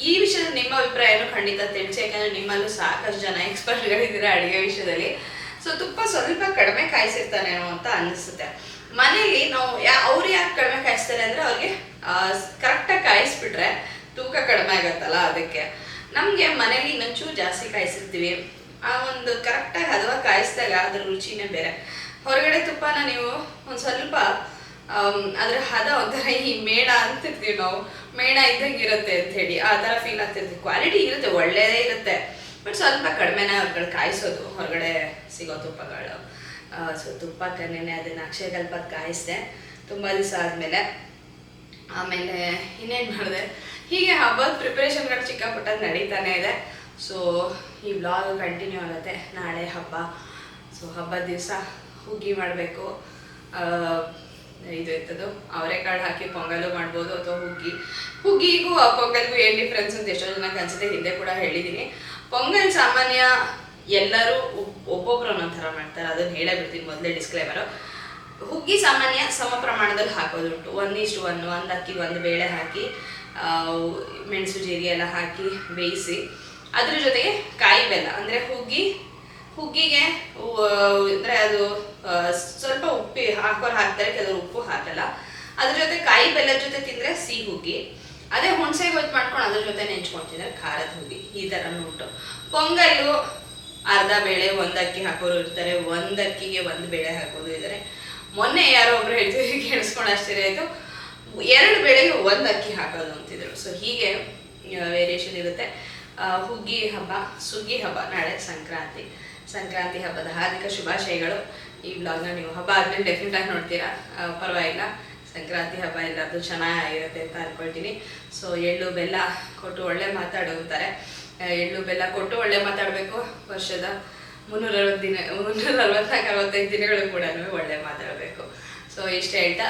ಈ ವಿಷಯದ ನಿಮ್ಮ ಅಭಿಪ್ರಾಯನೂ ಖಂಡಿತ ತಿಳಿಸಿ, ಯಾಕಂದರೆ ನಿಮ್ಮಲ್ಲೂ ಸಾಕಷ್ಟು ಜನ ಎಕ್ಸ್ಪರ್ಟ್ಗಳಿದ್ದೀರಾ ಅಡುಗೆ ವಿಷಯದಲ್ಲಿ. ಸೊ ತುಪ್ಪ ಸ್ವಲ್ಪ ಕಡಿಮೆ ಕಾಯಿಸಿರ್ತಾನೇನೋ ಅಂತ ಅನಿಸುತ್ತೆ. ಮನೇಲಿ ನಾವು ಅವ್ರು ಯಾಕೆ ಕಡಿಮೆ ಕಾಯಿಸ್ತಾರೆ ಅಂದರೆ ಅವ್ರಿಗೆ ಕರೆಕ್ಟಾಗಿ ಕಾಯಿಸ್ಬಿಟ್ರೆ ತೂಕ ಕಡಿಮೆ ಆಗುತ್ತಲ್ಲ, ಅದಕ್ಕೆ. ನಮಗೆ ಮನೇಲಿ ಇನ್ನೊಂಚೂರು ಜಾಸ್ತಿ ಕಾಯಿಸಿರ್ತೀವಿ, ಆ ಒಂದು ಕರೆಕ್ಟಾಗಿ ಹದವಾಗಿ ಕಾಯಿಸಿದಾಗ ಅದ್ರ ರುಚಿನೇ ಬೇರೆ. ಹೊರಗಡೆ ತುಪ್ಪನ ನೀವು ಒಂದು ಸ್ವಲ್ಪ ಅದ್ರ ಹದ ಒಂಥರ ಈ ಮೇಣ ಅಂತಿರ್ತೀವಿ ನಾವು, ಮೇಣ ಇದ್ದಂಗೆ ಇರುತ್ತೆ ಅಂತ ಹೇಳಿ ಆ ಥರ ಫೀಲ್ ಆಗ್ತಿರ್ತೀವಿ. ಕ್ವಾಲಿಟಿ ಇರುತ್ತೆ, ಒಳ್ಳೆಯದೇ ಇರುತ್ತೆ, ಬಟ್ ಸ್ವಲ್ಪ ಕಡಿಮೆನೇ ಅವ್ರುಗಳು ಕಾಯಿಸೋದು ಹೊರಗಡೆ ಸಿಗೋ ತುಪ್ಪಗಳು. ಸೊ ತುಪ್ಪಕ್ಕೆ ನೆನೆ ಅದನ್ನು ಅಕ್ಷಯ ಕಲ್ಪಕ್ಕೆ ಕಾಯಿಸಿದೆ ತುಂಬ ದಿವಸ ಆದಮೇಲೆ. ಆಮೇಲೆ ಇನ್ನೇನು ಮಾಡಿದೆ, ಹೀಗೆ ಹಬ್ಬದ ಪ್ರಿಪ್ರೇಷನ್ಗಳು ಚಿಕ್ಕ ಪುಟ್ಟದ್ದು ನಡೀತಾನೆ ಇದೆ. ಸೊ ಈ ಬ್ಲಾಗ್ ಕಂಟಿನ್ಯೂ ಆಗುತ್ತೆ. ನಾಳೆ ಹಬ್ಬ. ಸೊ ಹಬ್ಬದ ದಿವಸ ಹುಗ್ಗಿ ಮಾಡಬೇಕು. ಇದು ಇರ್ತದ್ದು ಅವರೆಕಾಳು ಹಾಕಿ ಪೊಂಗಲು ಮಾಡ್ಬೋದು, ಅಥವಾ ಹುಗ್ಗಿಗೂ ಪೊಂಗಲ್ಗೂ ಏನು ಡಿಫ್ರೆನ್ಸ್ ಅಂತ ಎಷ್ಟೋ ಜನಕ್ಕೆ ಅನ್ಸುತ್ತೆ. ಹಿಂದೆ ಕೂಡ ಹೇಳಿದ್ದೀನಿ. ಪೊಂಗಲ್ ಸಾಮಾನ್ಯ ಎಲ್ಲರೂ ಒಬ್ಬೊಬ್ರು ಒಂದೊಂದು ಥರ ಮಾಡ್ತಾರೆ, ಅದನ್ನು ಹೇಳೇ ಬಿಡ್ತೀನಿ ಮೊದಲೇ ಡಿಸ್ಕ್ಲೇಮರು. ಹುಗ್ಗಿ ಸಾಮಾನ್ಯ ಸಮ ಪ್ರಮಾಣದಲ್ಲಿ ಹಾಕೋದುಂಟು. 1:1, 1 ಅಕ್ಕಿ 1 ಬೇಳೆ ಹಾಕಿ ಮೆಣಸು ಜೀರಿಗೆ ಎಲ್ಲ ಹಾಕಿ ಬೇಯಿಸಿ ಅದ್ರ ಜೊತೆಗೆ ಕಾಯಿ ಬೆಲ್ಲ. ಅಂದರೆ ಹುಗ್ಗಿಗೆ ಅಂದರೆ ಅದು ಸ್ವಲ್ಪ ಉಪ್ಪು ಹಾಕ್ತಾರೆ, ಕೆಲವರು ಉಪ್ಪು ಹಾಕಲ್ಲ. ಅದ್ರ ಜೊತೆ ಕಾಯಿ ಬೆಲ್ಲದ ಜೊತೆ ತಿಂದರೆ ಸಿಹಿ ಹುಗ್ಗಿ. ಅದೇ ಹುಣಸೆ ಗೊತ್ತು ಮಾಡ್ಕೊಂಡು ಅದ್ರ ಜೊತೆ ನೆಂಚ್ಕೊಂಡು ತಿಂದರೆ ಖಾರದ ಹುಗ್ಗಿ. ಈ ಥರನೂ ಉಂಟು. ಪೊಂಗಲ್ಲು ಅರ್ಧ ಬೇಳೆ 1 ಅಕ್ಕಿ ಹಾಕೋರು ಇರ್ತಾರೆ, 1 ಅಕ್ಕಿಗೆ 1 ಬೇಳೆ ಹಾಕೋದು ಇದ್ದಾರೆ. ಮೊನ್ನೆ ಯಾರೋ ಒಬ್ರು ಹೇಳ್ತಿದ್ರು, ಕೇಳಿಸ್ಕೊಂಡು ಆಶ್ಚರ್ಯ ಆಯಿತು, 2 ಬೇಳೆಗೆ 1 ಅಕ್ಕಿ ಹಾಕೋದು ಅಂತಿದ್ರು. ಸೊ ಹೀಗೆ ವೇರಿಯೇಷನ್ ಇರುತ್ತೆ. ಹುಗ್ಗಿ ಹಬ್ಬ, ಸುಗ್ಗಿ ಹಬ್ಬ, ನಾಳೆ ಸಂಕ್ರಾಂತಿ ಹಬ್ಬದ ಹಾರ್ದಿಕ ಶುಭಾಶಯಗಳು. ಈ ಬ್ಲಾಗ್ನ ನೀವು ಹಬ್ಬ ಆದ್ಮೇಲೆ ಡೆಫಿನೆಟಾಗಿ ನೋಡ್ತೀರಾ, ಪರವಾಗಿಲ್ಲ. ಸಂಕ್ರಾಂತಿ ಹಬ್ಬ ಎಲ್ಲರದ್ದು ಚೆನ್ನಾಗಿರುತ್ತೆ ಅಂತ ಅಂದ್ಕೊಳ್ತೀನಿ. ಸೊ ಎಳ್ಳು ಬೆಲ್ಲ ಕೊಟ್ಟು ಒಳ್ಳೆ ಮಾತಾಡುತ್ತಾರೆ. ಎಳ್ಳು ಬೆಲ್ಲ ಕೊಟ್ಟು ಒಳ್ಳೆ ಮಾತಾಡಬೇಕು. ವರ್ಷದ 365 ದಿನಗಳು ಕೂಡ ಒಳ್ಳೆ ಮಾತಾಡಬೇಕು. ಸೊ ಇಷ್ಟು ಹೇಳ್ತಾ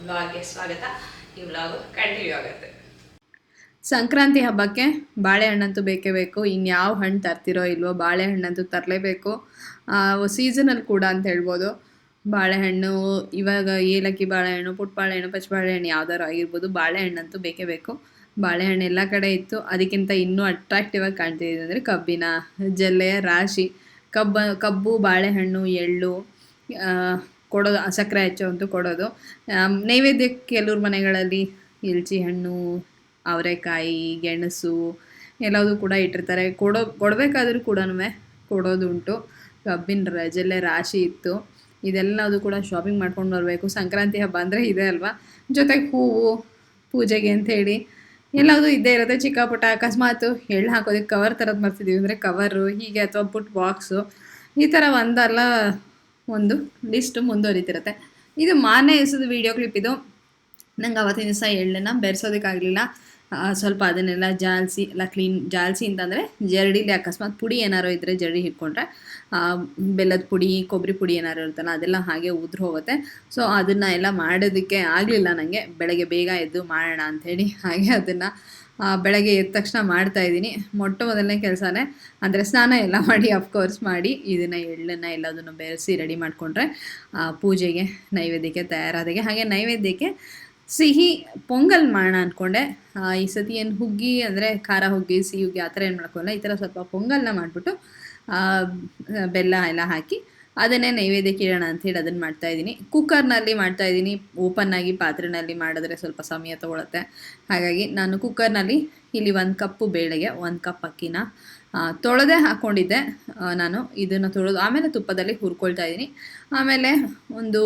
ಬ್ಲಾಗ್ಗೆ ಸ್ವಾಗತ. ಈ ಬ್ಲಾಗು ಕಂಟಿನ್ಯೂ ಆಗುತ್ತೆ. ಸಂಕ್ರಾಂತಿ ಹಬ್ಬಕ್ಕೆ ಬಾಳೆಹಣ್ಣಂತೂ ಬೇಕೇ ಬೇಕು. ಇನ್ಯಾವ ಹಣ್ಣು ತರ್ತಿರೋ ಇಲ್ವೋ, ಬಾಳೆಹಣ್ಣಂತೂ ತರಲೇಬೇಕು. ಸೀಸನಲ್ಲಿ ಕೂಡ ಅಂತ ಹೇಳ್ಬೋದು. ಬಾಳೆಹಣ್ಣು ಇವಾಗ ಏಲಕ್ಕಿ ಬಾಳೆಹಣ್ಣು, ಪುಟ್ಟ ಬಾಳೆಹಣ್ಣು, ಪಚ್ಚ ಬಾಳೆಹಣ್ಣು ಯಾವ್ದಾರು ಆಗಿರ್ಬೋದು, ಬಾಳೆಹಣ್ಣಂತೂ ಬೇಕೇ ಬೇಕು. ಬಾಳೆಹಣ್ಣು ಎಲ್ಲ ಕಡೆ ಇತ್ತು. ಅದಕ್ಕಿಂತ ಇನ್ನೂ ಅಟ್ರಾಕ್ಟಿವ್ ಆಗಿ ಕಾಣ್ತಿದೆ ಅಂದರೆ ಕಬ್ಬಿನ ಜಲ್ಲೆಯ ರಾಶಿ. ಕಬ್ಬು, ಬಾಳೆಹಣ್ಣು, ಎಳ್ಳು ಕೊಡೋದು, ಸಕ್ಕರೆ ಹೆಚ್ಚು ಅಂತೂ ಕೊಡೋದು. ನೈವೇದ್ಯಕ್ಕೆ ಕೆಲವ್ರ ಮನೆಗಳಲ್ಲಿ ಎಲ್ಚಿ ಹಣ್ಣು, ಅವರೆಕಾಯಿ, ಗೆಣಸು ಎಲ್ಲದೂ ಕೂಡ ಇಟ್ಟಿರ್ತಾರೆ. ಕೊಡಬೇಕಾದ್ರೂ ಕೂಡ ಕೊಡೋದುಂಟು. ಕಬ್ಬಿನ ಜಲ್ಲೆ ರಾಶಿ ಇತ್ತು. ಇದೆಲ್ಲದು ಕೂಡ ಶಾಪಿಂಗ್ ಮಾಡ್ಕೊಂಡು ಬರಬೇಕು. ಸಂಕ್ರಾಂತಿ ಹಬ್ಬ ಅಂದರೆ ಇದೆ ಅಲ್ವಾ. ಜೊತೆಗೆ ಹೂವು ಪೂಜೆಗೆ ಅಂಥೇಳಿ ಎಲ್ಲದೂ ಇದ್ದೇ ಇರುತ್ತೆ. ಚಿಕ್ಕ ಪುಟ್ಟ ಅಕಸ್ಮಾತ್ ಎಳ್ಳು ಹಾಕೋದಕ್ಕೆ ಕವರ್ ತರೋದು ಮರ್ತಿದ್ದೀವಿ ಅಂದರೆ ಕವರು, ಹೀಗೆ ಅಥವಾ ಪುಟ್ಟ ಬಾಕ್ಸು, ಈ ಥರ ಒಂದಲ್ಲ ಒಂದು ಲಿಸ್ಟು ಮುಂದುವರಿತಿರುತ್ತೆ. ಇದು ಮಾರನೇ ದಿವಸದ ವೀಡಿಯೋ ಕ್ಲಿಪ್ ಇದು. ನಂಗೆ ಅವತ್ತಿನ ದಿವಸ ಎಳ್ಳನ್ನು ಬೆರೆಸೋದಕ್ಕಾಗಲಿಲ್ಲ. ಸ್ವಲ್ಪ ಅದನ್ನೆಲ್ಲ ಜಾಲಿಸಿ ಎಲ್ಲ ಕ್ಲೀನ್ ಜಾಲಿಸಿ ಅಂತಂದರೆ ಜರಡಿಲಿ ಅಕಸ್ಮಾತ್ ಪುಡಿ ಏನಾರು ಇದ್ದರೆ ಜರಡಿ ಹಿಡ್ಕೊಂಡ್ರೆ ಬೆಲ್ಲದ ಪುಡಿ ಕೊಬ್ಬರಿ ಪುಡಿ ಏನಾರು ಇರುತ್ತಲ್ಲ ಅದೆಲ್ಲ ಹಾಗೆ ಉದುರು ಹೋಗುತ್ತೆ. ಸೊ ಅದನ್ನು ಎಲ್ಲ ಮಾಡೋದಕ್ಕೆ ಆಗಲಿಲ್ಲ ನನಗೆ, ಬೆಳಗ್ಗೆ ಬೇಗ ಎದ್ದು ಮಾಡೋಣ ಅಂಥೇಳಿ ಹಾಗೆ ಅದನ್ನು ಬೆಳಗ್ಗೆ ಎದ್ದ ತಕ್ಷಣ ಮಾಡ್ತಾಯಿದ್ದೀನಿ. ಮೊಟ್ಟ ಮೊದಲನೇ ಕೆಲಸನೇ ಅಂದರೆ ಸ್ನಾನ ಎಲ್ಲ ಮಾಡಿ ಅಫ್ಕೋರ್ಸ್ ಮಾಡಿ ಇದನ್ನು ಎಳ್ಳನ್ನು ಎಲ್ಲದನ್ನು ಬೆರೆಸಿ ರೆಡಿ ಮಾಡಿಕೊಂಡ್ರೆ ಪೂಜೆಗೆ ನೈವೇದ್ಯಕ್ಕೆ ತಯಾರಾದಾಗೆ. ಹಾಗೆ ನೈವೇದ್ಯಕ್ಕೆ ಸಿಹಿ ಪೊಂಗಲ್ ಮಾಡೋಣ ಅಂದ್ಕೊಂಡೆ. ಈ ಸತಿ ಏನು ಹುಗ್ಗಿ ಅಂದರೆ ಖಾರ ಹುಗ್ಗಿ ಸಿಹಿ ಹುಗ್ಗಿ ಆ ಥರ ಏನು ಮಾಡ್ಕೊಳ್ಳಲ್ಲ, ಈ ಥರ ಸ್ವಲ್ಪ ಪೊಂಗಲ್ನ ಮಾಡಿಬಿಟ್ಟು ಬೆಲ್ಲ ಎಲ್ಲ ಹಾಕಿ ಅದನ್ನೇ ನೈವೇದ್ಯಕ್ಕೆ ಇಡೋಣ ಅಂಥೇಳಿ ಅದನ್ನು ಮಾಡ್ತಾಯಿದ್ದೀನಿ. ಕುಕ್ಕರ್ನಲ್ಲಿ ಮಾಡ್ತಾಯಿದ್ದೀನಿ. ಓಪನ್ನಾಗಿ ಪಾತ್ರೆಯಲ್ಲಿ ಮಾಡಿದ್ರೆ ಸ್ವಲ್ಪ ಸಮಯ ತೊಗೊಳುತ್ತೆ. ಹಾಗಾಗಿ ನಾನು ಕುಕ್ಕರ್ನಲ್ಲಿ ಇಲ್ಲಿ 1 ಕಪ್ಪು ಬೇಳೆಗೆ 1 ಕಪ್ ಅಕ್ಕಿನ ತೊಳೆದೇ ಹಾಕ್ಕೊಂಡಿದ್ದೆ. ನಾನು ಇದನ್ನು ತೊಳೆದು ಆಮೇಲೆ ತುಪ್ಪದಲ್ಲಿ ಹುರ್ಕೊಳ್ತಾ ಇದ್ದೀನಿ. ಆಮೇಲೆ ಒಂದು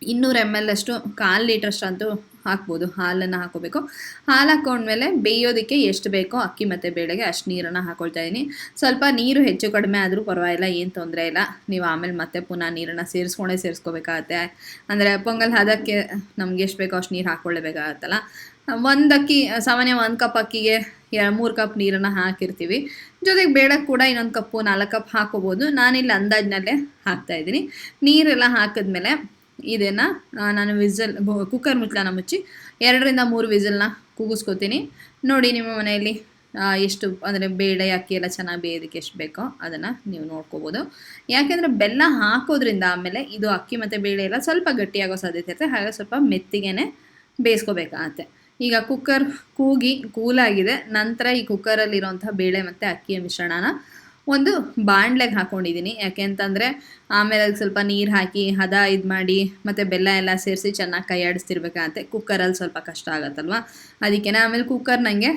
200 ml ಅಷ್ಟು 1/4 ಲೀಟ್ರಷ್ಟು ಅಂತೂ ಹಾಕ್ಬೋದು, ಹಾಲನ್ನು ಹಾಕೋಬೇಕು. ಹಾಲು ಹಾಕ್ಕೊಂಡ್ಮೇಲೆ ಬೇಯೋದಕ್ಕೆ ಎಷ್ಟು ಬೇಕೋ ಅಕ್ಕಿ ಮತ್ತು ಬೇಳೆಗೆ ಅಷ್ಟು ನೀರನ್ನು ಹಾಕ್ಕೊಳ್ತಾ ಇದ್ದೀನಿ. ಸ್ವಲ್ಪ ನೀರು ಹೆಚ್ಚು ಕಡಿಮೆ ಆದರೂ ಪರವಾಗಿಲ್ಲ, ಏನು ತೊಂದರೆ ಇಲ್ಲ. ನೀವು ಆಮೇಲೆ ಮತ್ತೆ ಪುನಃ ನೀರನ್ನು ಸೇರಿಸ್ಕೋಬೇಕಾಗತ್ತೆ. ಅಂದರೆ ಪೊಂಗಲ್ ಅದಕ್ಕೆ ನಮ್ಗೆ ಎಷ್ಟು ಬೇಕೋ ಅಷ್ಟು ನೀರು ಹಾಕ್ಕೊಳ್ಳೇಬೇಕಾಗತ್ತಲ್ಲ. ಸಾಮಾನ್ಯ 1 ಕಪ್ ಅಕ್ಕಿಗೆ 3 ಕಪ್ ನೀರನ್ನು ಹಾಕಿರ್ತೀವಿ. ಜೊತೆಗೆ ಬೇಳೆ ಕೂಡ ಇನ್ನೊಂದು ಕಪ್ಪು 4 ಕಪ್ ಹಾಕೋಬೋದು. ನಾನಿಲ್ಲಿ ಅಂದಾಜಿನಲ್ಲೇ ಹಾಕ್ತಾಯಿದ್ದೀನಿ. ನೀರೆಲ್ಲ ಹಾಕಿದ್ಮೇಲೆ ಇದನ್ನು ನಾನು ಕುಕ್ಕರ್ ಮುಚ್ಚಳನ ಮುಚ್ಚಿ 2ರಿಂದ 3 ವಿಸಲ್ನ ಕೂಗಿಸ್ಕೊತೀನಿ. ನೋಡಿ ನಿಮ್ಮ ಮನೆಯಲ್ಲಿ ಎಷ್ಟು ಅಂದರೆ ಬೇಳೆ ಅಕ್ಕಿ ಎಲ್ಲ ಚೆನ್ನಾಗಿ ಬೇಯೋದಕ್ಕೆ ಎಷ್ಟು ಬೇಕೋ ಅದನ್ನು ನೀವು ನೋಡ್ಕೋಬೋದು. ಯಾಕೆಂದರೆ ಬೆಲ್ಲ ಹಾಕೋದ್ರಿಂದ ಆಮೇಲೆ ಇದು ಅಕ್ಕಿ ಮತ್ತು ಬೇಳೆ ಎಲ್ಲ ಸ್ವಲ್ಪ ಗಟ್ಟಿಯಾಗೋ ಸಾಧ್ಯತೆ ಇರುತ್ತೆ. ಹಾಗೆ ಸ್ವಲ್ಪ ಮೆತ್ತಿಗೆ ಬೇಯಿಸ್ಕೋಬೇಕಾಗತ್ತೆ. ಈಗ ಕುಕ್ಕರ್ ಕೂಲಾಗಿದೆ. ನಂತರ ಈ ಕುಕ್ಕರಲ್ಲಿರೋಂಥ ಬೇಳೆ ಮತ್ತು ಅಕ್ಕಿಯ ಮಿಶ್ರಣನ ಒಂದು ಬಾಣಲೆಗೆ ಹಾಕ್ಕೊಂಡಿದ್ದೀನಿ. ಯಾಕೆ ಅಂತಂದರೆ ಆಮೇಲೆ ಅದಕ್ಕೆ ಸ್ವಲ್ಪ ನೀರು ಹಾಕಿ ಹದ ಇದು ಮಾಡಿ ಮತ್ತು ಬೆಲ್ಲ ಎಲ್ಲ ಸೇರಿಸಿ ಚೆನ್ನಾಗಿ ಕೈ ಆಡಿಸ್ತಿರ್ಬೇಕಾಗತ್ತೆ. ಕುಕ್ಕರಲ್ಲಿ ಸ್ವಲ್ಪ ಕಷ್ಟ ಆಗುತ್ತಲ್ವ, ಅದಕ್ಕೆ ಆಮೇಲೆ ಕುಕ್ಕರ್ ನನಗೆ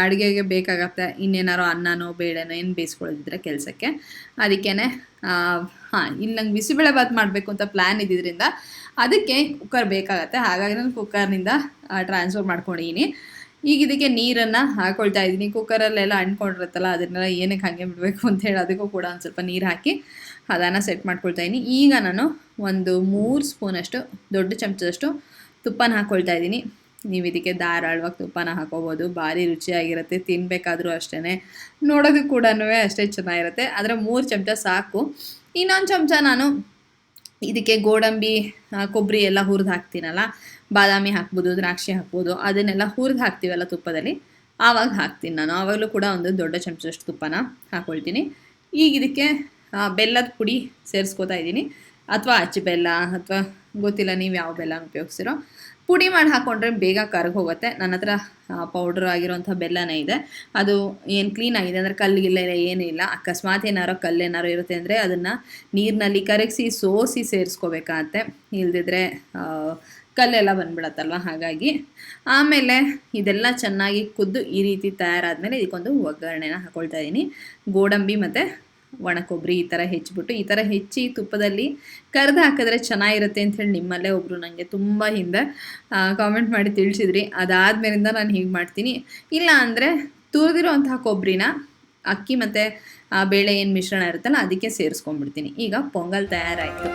ಅಡುಗೆಗೆ ಬೇಕಾಗತ್ತೆ. ಇನ್ನೇನಾರು ಅನ್ನನೋ ಬೇಳೆನೋ ಏನು ಬೇಯಿಸ್ಕೊಳ್ಳೋದಿದ್ರೆ ಕೆಲಸಕ್ಕೆ, ಅದಕ್ಕೇ ಇಲ್ಲಿ ನಂಗೆ ಬಿಸಿಬೇಳೆಭಾತ್ ಮಾಡಬೇಕು ಅಂತ ಪ್ಲ್ಯಾನ್ ಇದ್ದಿದ್ದರಿಂದ ಅದಕ್ಕೆ ಕುಕ್ಕರ್ ಬೇಕಾಗತ್ತೆ. ಹಾಗಾಗಿ ನಾನು ಕುಕ್ಕರ್ನಿಂದ ಟ್ರಾನ್ಸ್ಫರ್ ಮಾಡ್ಕೊಂಡಿದ್ದೀನಿ. ಈಗ ಇದಕ್ಕೆ ನೀರನ್ನು ಹಾಕ್ಕೊಳ್ತಾ ಇದ್ದೀನಿ. ಕುಕ್ಕರಲ್ಲೆಲ್ಲ ಅಂಟ್ಕೊಂಡಿರುತ್ತಲ್ಲ ಅದನ್ನೆಲ್ಲ ಏನಕ್ಕೆ ಹಾಗೆ ಬಿಡಬೇಕು ಅಂತೇಳಿ ಅದಕ್ಕೂ ಕೂಡ ಒಂದು ಸ್ವಲ್ಪ ನೀರು ಹಾಕಿ ಅದನ್ನು ಸೆಟ್ ಮಾಡ್ಕೊಳ್ತಾ ಇದ್ದೀನಿ. ಈಗ ನಾನು ಒಂದು 3 ಸ್ಪೂನಷ್ಟು ದೊಡ್ಡ ಚಮಚದಷ್ಟು ತುಪ್ಪನ ಹಾಕ್ಕೊಳ್ತಾ ಇದ್ದೀನಿ. ನೀವು ಇದಕ್ಕೆ ಧಾರಾಳವಾಗಿ ತುಪ್ಪನ ಹಾಕೋಬೋದು, ಭಾರಿ ರುಚಿಯಾಗಿರುತ್ತೆ. ತಿನ್ನಬೇಕಾದ್ರೂ ಅಷ್ಟೇ, ನೋಡೋದಕ್ಕೆ ಕೂಡ ಅಷ್ಟೇ ಚೆನ್ನಾಗಿರುತ್ತೆ. ಆದರೆ 3 ಚಮಚ ಸಾಕು. ಇನ್ನೊಂದು ಚಮಚ ನಾನು ಇದಕ್ಕೆ ಗೋಡಂಬಿ ಕೊಬ್ಬರಿ ಎಲ್ಲ ಹುರಿದು ಹಾಕ್ತೀನಲ್ಲ, ಬಾದಾಮಿ ಹಾಕ್ಬೋದು, ದ್ರಾಕ್ಷಿ ಹಾಕ್ಬೋದು, ಅದನ್ನೆಲ್ಲ ಹುರಿದು ಹಾಕ್ತೀವಲ್ಲ ತುಪ್ಪದಲ್ಲಿ, ಆವಾಗ ಹಾಕ್ತೀನಿ ನಾನು. ಆವಾಗಲೂ ಕೂಡ ಒಂದು ದೊಡ್ಡ ಚಮಚದಷ್ಟು ತುಪ್ಪನ ಹಾಕ್ಕೊಳ್ತೀನಿ. ಈಗ ಇದಕ್ಕೆ ಬೆಲ್ಲದ ಪುಡಿ ಸೇರಿಸ್ಕೋತಾ ಇದ್ದೀನಿ, ಅಥವಾ ಅಚ್ಚ ಬೆಲ್ಲ ಅಥವಾ ಗೊತ್ತಿಲ್ಲ ನೀವು ಯಾವ ಬೆಲ್ಲನ ಉಪಯೋಗಿಸ್ತಿರೋ. ಪುಡಿ ಮಾಡಿ ಹಾಕ್ಕೊಂಡ್ರೆ ಬೇಗ ಕರಗಿ ಹೋಗುತ್ತೆ. ನನ್ನ ಹತ್ರ ಪೌಡ್ರ್ ಆಗಿರೋಂಥ ಬೆಲ್ಲನೇ ಇದೆ. ಅದು ಏನು ಕ್ಲೀನ್ ಆಗಿದೆ ಅಂದರೆ ಕಲ್ಲಿಗಿಲ್ಲ ಏನೂ ಇಲ್ಲ. ಅಕಸ್ಮಾತ್ ಕಲ್ಲೇನಾರು ಇರುತ್ತೆ ಅಂದರೆ ಅದನ್ನು ನೀರಿನಲ್ಲಿ ಕರಗಿಸಿ ಸೋಸಿ ಸೇರಿಸ್ಕೋಬೇಕಾಗತ್ತೆ, ಇಲ್ದಿದ್ರೆ ಕಲ್ಲೆಲ್ಲ ಬಂದ್ಬಿಡತ್ತಲ್ವ. ಹಾಗಾಗಿ ಆಮೇಲೆ ಇದೆಲ್ಲ ಚೆನ್ನಾಗಿ ಕುದ್ದು ಈ ರೀತಿ ತಯಾರಾದಮೇಲೆ ಇದಕ್ಕೊಂದು ಒಗ್ಗರಣೆನ ಹಾಕ್ಕೊಳ್ತಾ ಇದ್ದೀನಿ. ಗೋಡಂಬಿ ಮತ್ತು ಒಣ ಕೊಬ್ಬರಿ ಈ ಥರ ಹೆಚ್ಚಿ ತುಪ್ಪದಲ್ಲಿ ಕರೆದು ಹಾಕಿದ್ರೆ ಚೆನ್ನಾಗಿರುತ್ತೆ ಅಂಥೇಳಿ ನಿಮ್ಮಲ್ಲೇ ಒಬ್ಬರು ನನಗೆ ತುಂಬ ಹಿಂದೆ ಕಾಮೆಂಟ್ ಮಾಡಿ ತಿಳಿಸಿದ್ರಿ. ಅದಾದಮೇಲಿಂದ ನಾನು ಹೀಗೆ ಮಾಡ್ತೀನಿ. ಇಲ್ಲ ಅಂದರೆ ತುರಿದಿರೋಂತಹ ಕೊಬ್ಬರಿನ ಅಕ್ಕಿ ಮತ್ತು ಬೇಳೆ ಏನು ಮಿಶ್ರಣ ಇರುತ್ತಲ್ಲ ಅದಕ್ಕೆ ಸೇರಿಸ್ಕೊಂಡ್ಬಿಡ್ತೀನಿ. ಈಗ ಪೊಂಗಲ್ ತಯಾರಾಯಿತು.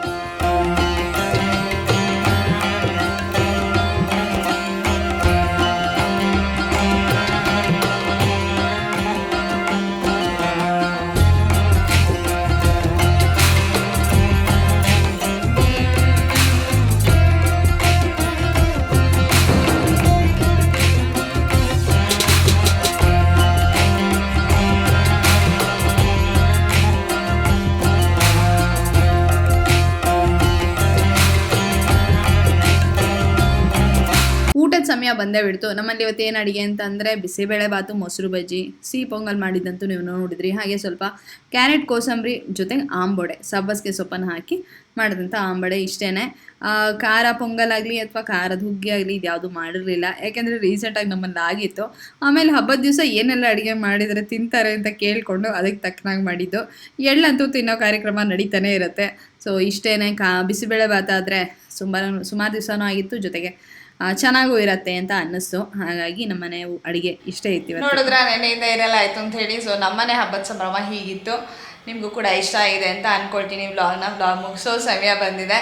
ಸಮಯ ಬಂದೇ ಬಿಡ್ತು. ನಮ್ಮಲ್ಲಿ ಇವತ್ತು ಏನು ಅಡುಗೆ ಅಂತಂದರೆ ಬಿಸಿಬೇಳೆಭಾತು, ಮೊಸರು ಬಜ್ಜಿ, ಸಿಹಿ ಪೊಂಗಲ್ ಮಾಡಿದ್ದಂತೂ ನೀವು ನೋಡಿದ್ರಿ. ಹಾಗೆ ಸ್ವಲ್ಪ ಕ್ಯಾರೆಟ್ ಕೋಸಂಬರಿ ಜೊತೆಗೆ ಆಂಬೊಡೆ, ಸಬ್ಬಸಿಗೆ ಸೊಪ್ಪನ್ನು ಹಾಕಿ ಮಾಡಿದಂಥ ಆಂಬೊಡೆ. ಇಷ್ಟೇ. ಖಾರ ಪೊಂಗಲ್ ಆಗಲಿ ಅಥವಾ ಖಾರದ ಹುಗ್ಗಿ ಆಗಲಿ ಇದು ಯಾವುದು ಮಾಡಿರಲಿಲ್ಲ. ಯಾಕೆಂದರೆ ರೀಸೆಂಟಾಗಿ ನಮ್ಮಲ್ಲಿ ಆಗಿತ್ತು. ಆಮೇಲೆ ಹಬ್ಬದ ದಿವಸ ಏನೆಲ್ಲ ಅಡುಗೆ ಮಾಡಿದರೆ ತಿಂತಾರೆ ಅಂತ ಕೇಳಿಕೊಂಡು ಅದಕ್ಕೆ ತಕ್ಕನಾಗಿ ಮಾಡಿದ್ದು. ಎಳ್ಳಂತೂ ತಿನ್ನೋ ಕಾರ್ಯಕ್ರಮ ನಡೀತಾನೆ ಇರುತ್ತೆ. ಸೊ ಇಷ್ಟೇ. ಬಿಸಿಬೇಳೆಭಾತ್ ಆದರೆ ಸುಮಾರು ದಿವಸನೂ ಆಗಿತ್ತು, ಜೊತೆಗೆ ಚೆನ್ನಾಗೂ ಇರತ್ತೆ ಅಂತ ಅನ್ನಿಸ್ತು. ಹಾಗಾಗಿ ನಮ್ಮನೆ ಅಡುಗೆ ಇಷ್ಟೇ ಇತ್ತು. ನೋಡಿದ್ರೆ ನೆನೆಯಿಂದ ಏನೆಲ್ಲ ಆಯಿತು ಅಂತ ಹೇಳಿ. ಸೊ ನಮ್ಮನೆ ಹಬ್ಬದ ಸಂಭ್ರಮ ಹೀಗಿತ್ತು. ನಿಮಗೂ ಕೂಡ ಇಷ್ಟ ಆಗಿದೆ ಅಂತ ಅಂದ್ಕೊಳ್ತೀನಿ. ವ್ಲಾಗ್ ಮುಗಿಸೋ ಸಮಯ ಬಂದಿದೆ.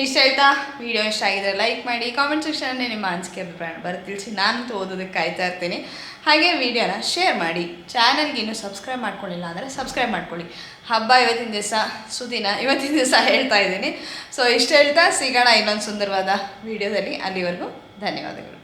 ಇಷ್ಟ ಹೇಳ್ತಾ ವಿಡಿಯೋ ಇಷ್ಟ ಆಗಿದ್ರೆ ಲೈಕ್ ಮಾಡಿ, ಕಾಮೆಂಟ್ ಸೆಕ್ಷನಲ್ಲಿ ನಿಮ್ಮ ಅನಿಸಿಕೆ ಅಭಿಪ್ರಾಯ ತಿಳಿಸಿ. ನಾನು ಓದೋದಕ್ಕೆ ಕಾಯ್ತಾ ಇರ್ತೀನಿ. ಹಾಗೆ ವಿಡಿಯೋನ ಶೇರ್ ಮಾಡಿ. ಚಾನಲ್ಗೆ ಇನ್ನೂ ಸಬ್ಸ್ಕ್ರೈಬ್ ಮಾಡ್ಕೊಳ್ಳಿಲ್ಲ ಅಂದರೆ ಸಬ್ಸ್ಕ್ರೈಬ್ ಮಾಡ್ಕೊಳ್ಳಿ. ಹಬ್ಬ ಇವತ್ತಿನ ದಿವಸ, ಸುದಿನ ಇವತ್ತಿನ ದಿವಸ ಹೇಳ್ತಾ ಇದ್ದೀನಿ. ಸೊ ಇಷ್ಟ ಹೇಳ್ತಾ ಸಿಗೋಣ ಇನ್ನೊಂದು ಸುಂದರವಾದ ವಿಡಿಯೋದಲ್ಲಿ. ಅಲ್ಲಿವರೆಗೂ ಧನ್ಯವಾದಗಳು.